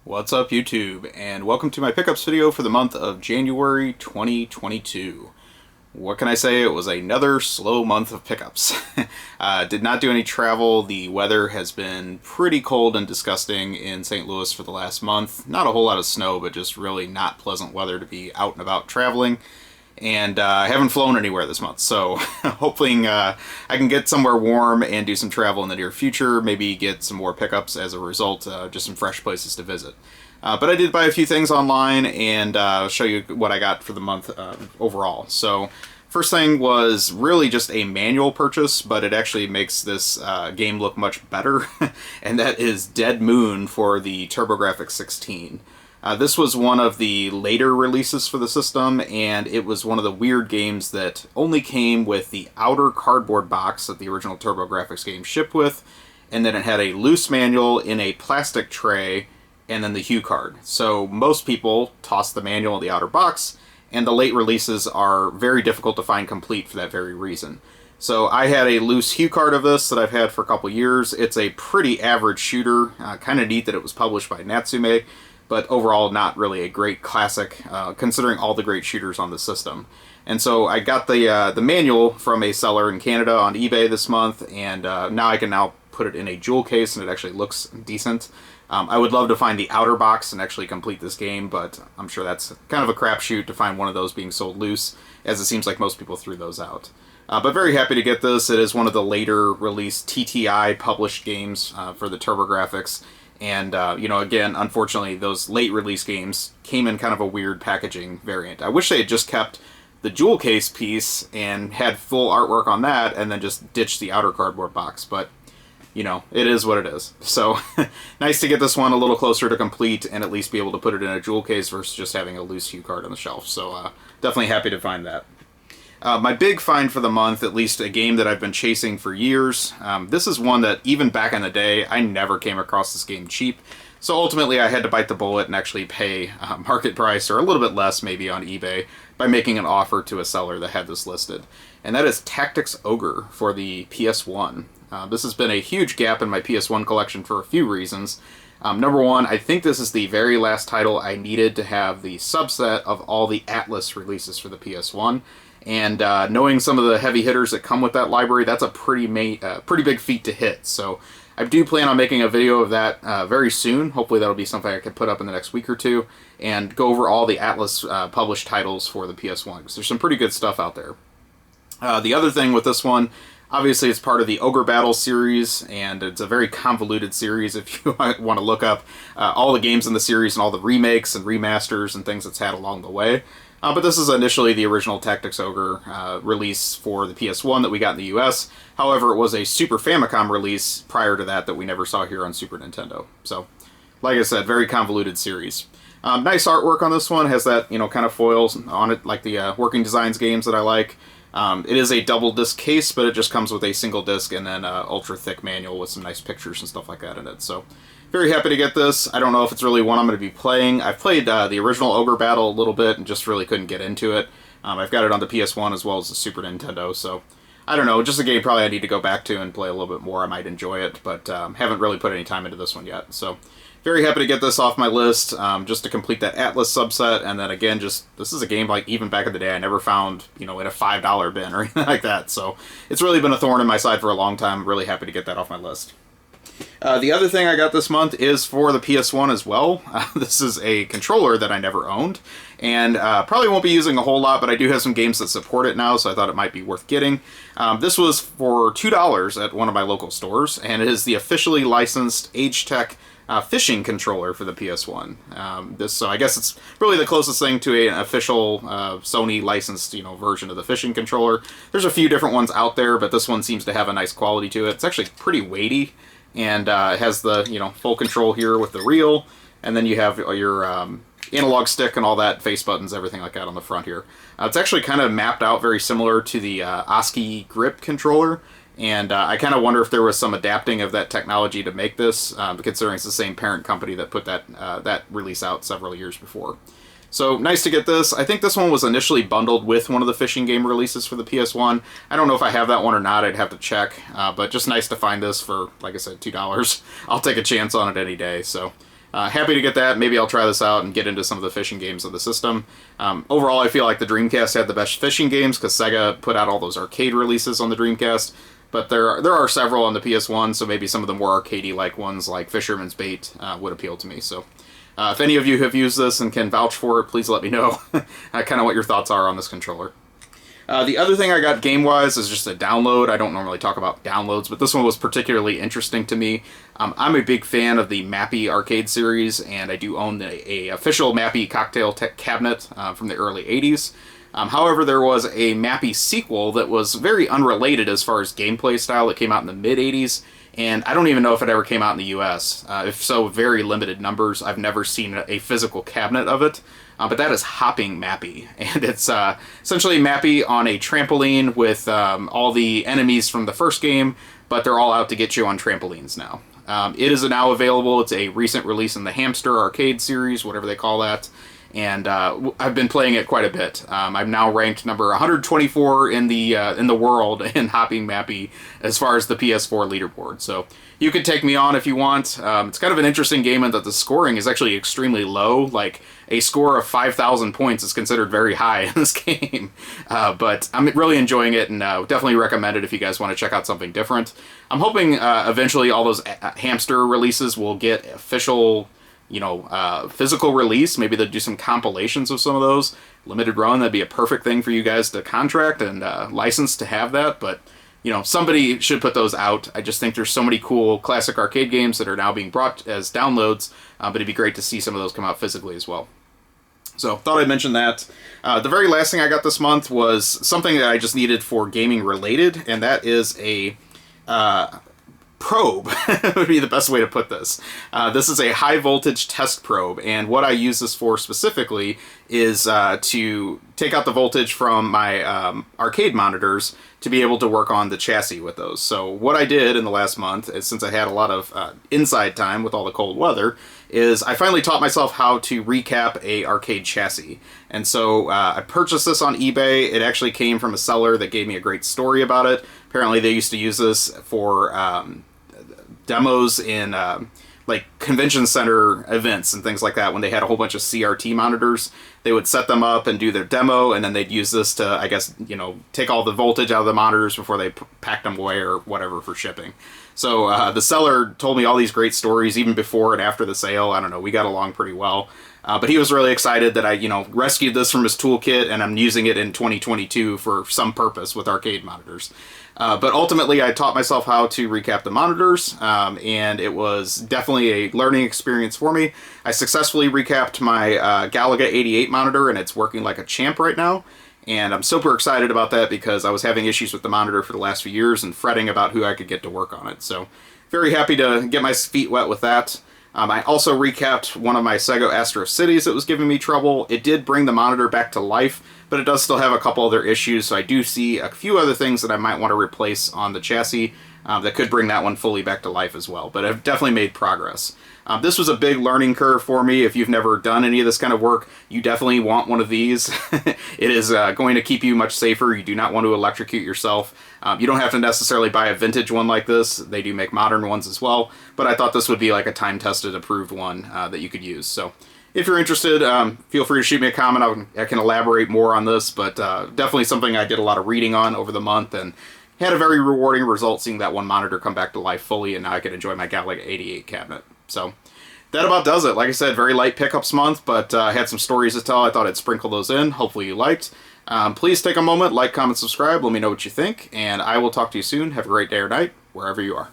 What's up, YouTube, and welcome to my pickups video for the month of January 2022. What can I say? It was another slow month of pickups. Did not do any travel. The weather has been pretty cold and disgusting in St. Louis for the last month. Not a whole lot of snow, but just really not pleasant weather to be out and about traveling. And I haven't flown anywhere this month, so hoping I can get somewhere warm and do some travel in the near future, maybe get some more pickups as a result, just some fresh places to visit. But I did buy a few things online, and I'll show you what I got for the month overall. So first thing was really just a manual purchase, but it actually makes this game look much better, and that is Dead Moon for the Turbografx 16. This was one of the later releases for the system, and it was one of the weird games that only came with the outer cardboard box that the original Turbografx game shipped with, and then it had a loose manual in a plastic tray, and then the hue card. So most people toss the manual in the outer box, and the late releases are very difficult to find complete for that very reason. So I had a loose hue card of this that I've had for a couple years. It's a pretty average shooter, kind of neat that it was published by Natsume, but overall not really a great classic, considering all the great shooters on the system. And so I got the manual from a seller in Canada on eBay this month, and now I can put it in a jewel case, and it actually looks decent. I would love to find the outer box and actually complete this game, but I'm sure that's kind of a crapshoot to find one of those being sold loose, as it seems like most people threw those out. But very happy to get this. It is one of the later released TTI published games for the Turbografx. And, again, unfortunately, those late release games came in kind of a weird packaging variant. I wish they had just kept the jewel case piece and had full artwork on that and then just ditched the outer cardboard box. But, it is what it is. So, nice to get this one a little closer to complete and at least be able to put it in a jewel case versus just having a loose hue card on the shelf. So, definitely happy to find that. My big find for the month, at least a game that I've been chasing for years. This is one that even back in the day, I never came across this game cheap. So ultimately I had to bite the bullet and actually pay market price, or a little bit less maybe on eBay, by making an offer to a seller that had this listed. And that is Tactics Ogre for the PS1. This has been a huge gap in my PS1 collection for a few reasons. Number one, I think this is the very last title I needed to have the subset of all the Atlus releases for the PS1. And knowing some of the heavy hitters that come with that library, that's a pretty big feat to hit. So I do plan on making a video of that very soon. Hopefully that'll be something I can put up in the next week or two and go over all the Atlus published titles for the PS1, because there's some pretty good stuff out there. The other thing with this one, obviously it's part of the Ogre Battle series, and it's a very convoluted series if you want to look up all the games in the series and all the remakes and remasters and things it's had along the way. But this is initially the original Tactics Ogre release for the PS1 that we got in the US. However, it was a Super Famicom release prior to that we never saw here on Super Nintendo. So, like I said, very convoluted series. Nice artwork on this one. Has that, kind of foils on it, like the Working Designs games that I like. It is a double disc case, but it just comes with a single disc and then ultra thick manual with some nice pictures and stuff like that in it. So, very happy to get this. I don't know if it's really one I'm going to be playing. I've played the original Ogre Battle a little bit and just really couldn't get into it. I've got it on the PS1 as well as the Super Nintendo, so I don't know. Just a game probably I need to go back to and play a little bit more. I might enjoy it, but haven't really put any time into this one yet. So very happy to get this off my list, just to complete that Atlus subset. And then again, this is a game like even back in the day I never found, in a $5 bin or anything like that. So it's really been a thorn in my side for a long time. I'm really happy to get that off my list. The other thing I got this month is for the PS1 as well. This is a controller that I never owned, and probably won't be using a whole lot, but I do have some games that support it now, so I thought it might be worth getting. This was for $2 at one of my local stores, and it is the officially licensed Agetec Phishing Controller for the PS1. So I guess it's really the closest thing to an official Sony licensed version of the Phishing Controller. There's a few different ones out there, but this one seems to have a nice quality to it. It's actually pretty weighty. And it has the full control here with the reel, and then you have your analog stick and all that, face buttons, everything like that on the front here. It's actually kind of mapped out very similar to the ASCII grip controller, and I kind of wonder if there was some adapting of that technology to make this, considering it's the same parent company that put that release out several years before. So nice to get this. I think this one was initially bundled with one of the fishing game releases for the PS1. I don't know if I have that one or not. I'd have to check. But just nice to find this for, like I said, $2. I'll take a chance on it any day. So happy to get that. Maybe I'll try this out and get into some of the fishing games of the system. Overall, I feel like the Dreamcast had the best fishing games because Sega put out all those arcade releases on the Dreamcast. But there are several on the PS1, so maybe some of the more arcadey-like ones like Fisherman's Bait would appeal to me. So if any of you have used this and can vouch for it, please let me know kind of what your thoughts are on this controller. The other thing I got game-wise is just a download. I don't normally talk about downloads, but this one was particularly interesting to me. I'm a big fan of the Mappy arcade series, and I do own a official Mappy cocktail cabinet from the early 80s. However, there was a Mappy sequel that was very unrelated as far as gameplay style that came out in the mid-80s, and I don't even know if it ever came out in the US. If so, very limited numbers. I've never seen a physical cabinet of it. But that is Hopping Mappy, and it's essentially Mappy on a trampoline with all the enemies from the first game, but they're all out to get you on trampolines now. It is now available. It's a recent release in the Hamster Arcade series, whatever they call that, and I've been playing it quite a bit. I'm now ranked number 124 in the world in Hopping Mappy as far as the PS4 leaderboard. So you could take me on if you want. It's kind of an interesting game in that the scoring is actually extremely low. Like, a score of 5,000 points is considered very high in this game. But I'm really enjoying it, and definitely recommend it if you guys want to check out something different. I'm hoping eventually all those Hamster releases will get official, physical release. Maybe they'll do some compilations of some of those. Limited run, that'd be a perfect thing for you guys to contract and license to have that, but somebody should put those out. I just think there's so many cool classic arcade games that are now being brought as downloads, but it'd be great to see some of those come out physically as well. So, thought I'd mention that. The very last thing I got this month was something that I just needed for gaming related, and that is a probe, would be the best way to put this. This is a high voltage test probe, and what I use this for specifically is to take out the voltage from my arcade monitors to be able to work on the chassis with those. So what I did in the last month, is, since I had a lot of inside time with all the cold weather, is I finally taught myself how to recap a arcade chassis. And so I purchased this on eBay. It actually came from a seller that gave me a great story about it. Apparently they used to use this for demos in like convention center events and things like that. When they had a whole bunch of CRT monitors, they would set them up and do their demo, and then they'd use this to, I guess, take all the voltage out of the monitors before they packed them away or whatever for shipping. So the seller told me all these great stories even before and after the sale. I don't know, we got along pretty well. But he was really excited that I, rescued this from his toolkit, and I'm using it in 2022 for some purpose with arcade monitors. But ultimately, I taught myself how to recap the monitors, and it was definitely a learning experience for me. I successfully recapped my Galaga 88 monitor, and it's working like a champ right now. And I'm super excited about that because I was having issues with the monitor for the last few years and fretting about who I could get to work on it. So very happy to get my feet wet with that. I also recapped one of my Sega Astro Cities that was giving me trouble. It did bring the monitor back to life, but it does still have a couple other issues, so I do see a few other things that I might want to replace on the chassis that could bring that one fully back to life as well, but I've definitely made progress. This was a big learning curve for me. If you've never done any of this kind of work, you definitely want one of these. It is going to keep you much safer. You do not want to electrocute yourself. You don't have to necessarily buy a vintage one like this. They do make modern ones as well, but I thought this would be like a time-tested, approved one that you could use. So if you're interested, feel free to shoot me a comment. I can elaborate more on this, but definitely something I did a lot of reading on over the month, and had a very rewarding result seeing that one monitor come back to life fully, and now I can enjoy my Galaga 88 cabinet. So that about does it. Like I said, very light pickups month, but I had some stories to tell. I thought I'd sprinkle those in. Hopefully you liked. Please take a moment, like, comment, subscribe. Let me know what you think, and I will talk to you soon. Have a great day or night, wherever you are.